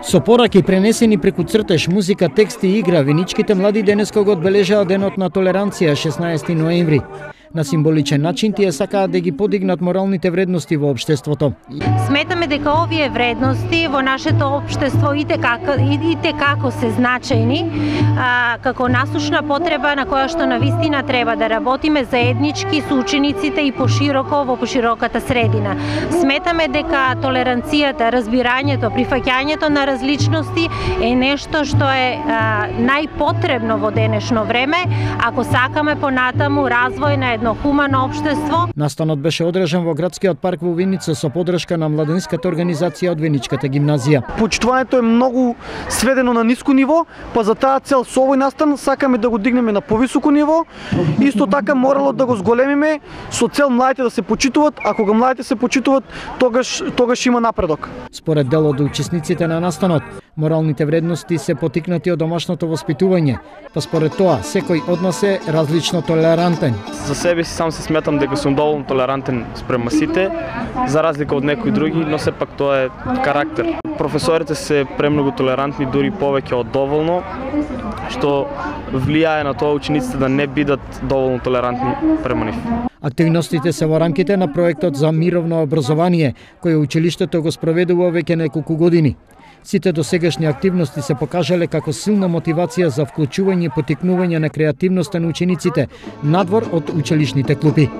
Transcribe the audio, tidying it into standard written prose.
Со пораки пренесени преку цртеж, музика, текст и игра, виничките млади денеска го одбележаа денот на толеранција 16 ноември. На символичен начин тие сакаат да ги подигнат моралните вредности во општеството. Сметаме дека овие вредности во нашето општество и те како се значајни, како насушна потреба на која што навистина треба да работиме заеднички со учениците и пошироко во пошироката средина. Сметаме дека толеранцијата, разбирањето, прифаќањето на различности е нешто што е најпотребно во денешно време, ако сакаме понатаму развој на едно хумано општество. Настанот беше одржан во градскиот парк во Виница со поддршка на младинската организација од Виничката гимназија. Почитувањето е многу сведено на ниско ниво, па за таа цел со овој настан сакаме да го дигнеме на повисоко ниво. Исто така моралот да го зголемиме со цел младите да се почитуваат, а кога младите се почитуваат, тогаш има напредок. Според дел од учесниците на настанот, моралните вредности се потикнати од домашното воспитување, па според тоа секој од нас е различно толерантен. За себе си сам се сметам дека сум доволно толерантен спрема сите, за разлика од некои други, но сепак тоа е карактер. Професорите се премногу толерантни, дури повеќе од доволно, што влијае на тоа учениците да не бидат доволно толерантни према нив. Активностите се во рамките на проектот за мировно образование, кој училиштето го спроведува веќе неколку години. Сите досегашни активности се покажале како силна мотивација за вклучување и потикнување на креативноста на учениците надвор од училишните клупи.